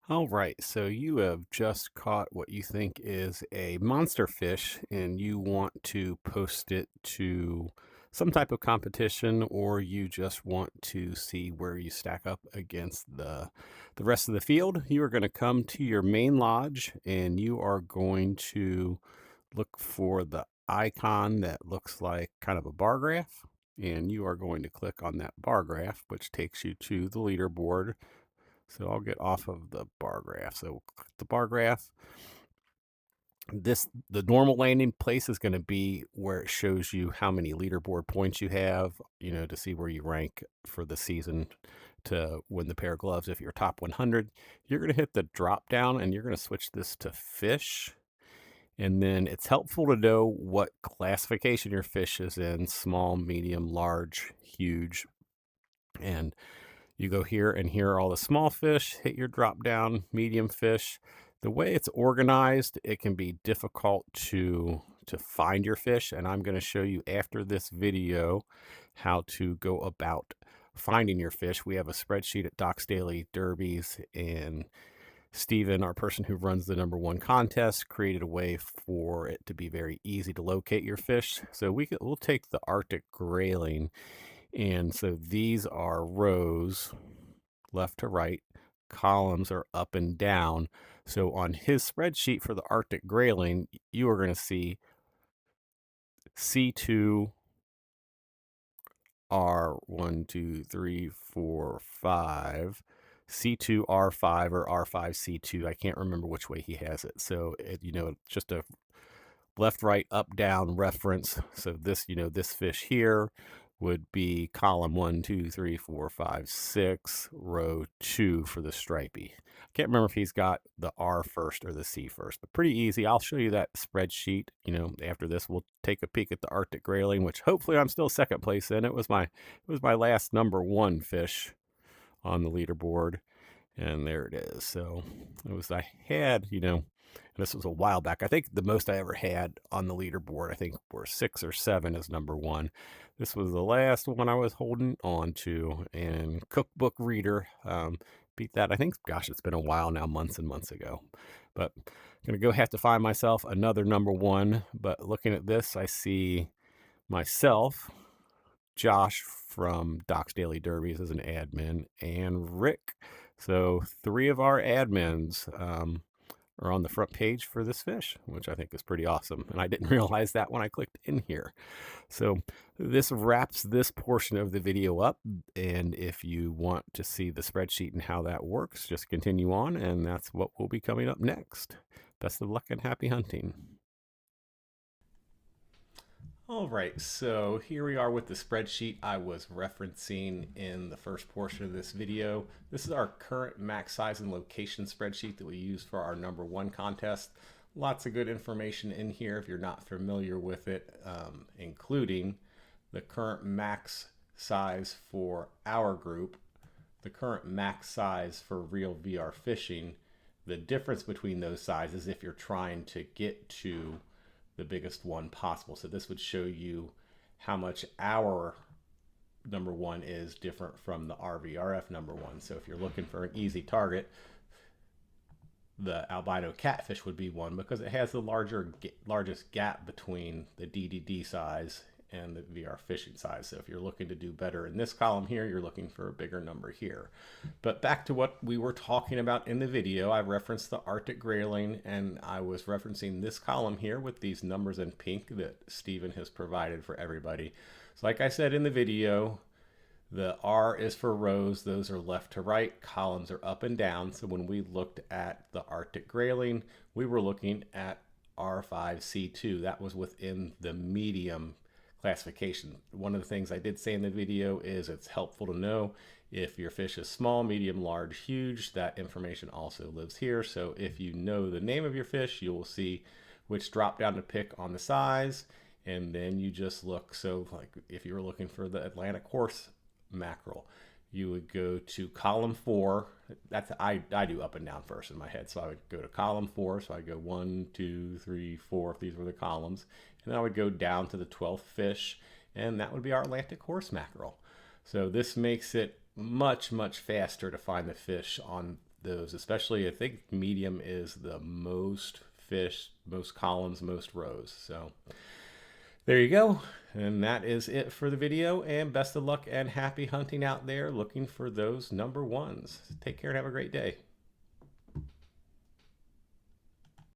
All right, so you have just caught what you think is a monster fish and you want to post it to some type of competition, or you just want to see where you stack up against the rest of the field. You are going to come to your main lodge and you are going to look for the icon that looks like kind of a bar graph, and you are going to click on that bar graph, which takes you to the leaderboard. So I'll get off of the bar graph. So click the bar graph. The normal landing place is going to be where it shows you how many leaderboard points you have, to see where you rank for the season to win the pair of gloves. If you're top 100, you're going to hit the drop down and you're going to switch this to fish. And then it's helpful to know what classification your fish is in: small, medium, large, huge. And you go here, and here are all the small fish. Hit your drop down, medium fish. The way it's organized, it can be difficult to find your fish, and I'm going to show you after this video how to go about finding your fish. We have a spreadsheet at Doc's Daily Derbies, and Steven, our person who runs the #1 contest, created a way for it to be very easy to locate your fish. So we'll take the Arctic grayling, and so these are rows left to right, columns are up and down. So on his spreadsheet for the Arctic grayling, you are going to see C2 R1, 2, 3, 4, 5, C2 R5 or R5 C2. I can't remember which way he has it. So just a left, right, up, down reference. So this fish here would be column 1, 2, 3, 4, 5, 6, row 2 for the stripey. I can't remember if he's got the R first or the C first, but pretty easy. I'll show you that spreadsheet. After this, we'll take a peek at the Arctic grayling, which hopefully I'm still second place in. It was my last #1 fish on the leaderboard, and there it is. So I had, and this was a while back. I think the most I ever had on the leaderboard, I think, were 6 or 7 as #1. This was the last one I was holding on to, and cookbook reader beat that. I think, gosh, it's been a while now, months and months ago. But I'm gonna go have to find myself another #1. But looking at this, I see myself, Josh from Doc's Daily Derbies as an admin, and Rick. So 3 of our admins are on the front page for this fish, which I think is pretty awesome. And I didn't realize that when I clicked in here. So this wraps this portion of the video up. And if you want to see the spreadsheet and how that works, just continue on. And that's what will be coming up next. Best of luck and happy hunting. All right, so here we are with the spreadsheet I was referencing in the first portion of this video. This is our current max size and location spreadsheet that we use for our #1 contest. Lots of good information in here if you're not familiar with it, including the current max size for our group, the current max size for real VR fishing, the difference between those sizes if you're trying to get to the biggest one possible. So this would show you how much our #1 is different from the RVRF #1. So if you're looking for an easy target, the albino catfish would be one because it has the largest gap between the DDD size and the VR fishing size. So if you're looking to do better in this column here, you're looking for a bigger number here. But back to what we were talking about in the video, I referenced the Arctic grayling, and I was referencing this column here with these numbers in pink that Steven has provided for everybody. So like I said in the video, the R is for rows. Those are left to right. Columns are up and down. So when we looked at the Arctic grayling, we were looking at R5C2. That was within the medium classification. One of the things I did say in the video is it's helpful to know if your fish is small, medium, large, huge. That information also lives here. So if you know the name of your fish, you will see which drop down to pick on the size, and then you just look. So like if you were looking for the Atlantic horse mackerel, you would go to column 4. That's I do up and down first in my head. So I would go to column 4. So I'd go 1, 2, 3, 4 if these were the columns. And then I would go down to the 12th fish, and that would be our Atlantic horse mackerel. So this makes it much, much faster to find the fish on those, especially I think medium is the most fish, most columns, most rows. So there you go. And that is it for the video, and best of luck and happy hunting out there looking for those number ones. Take care and have a great day.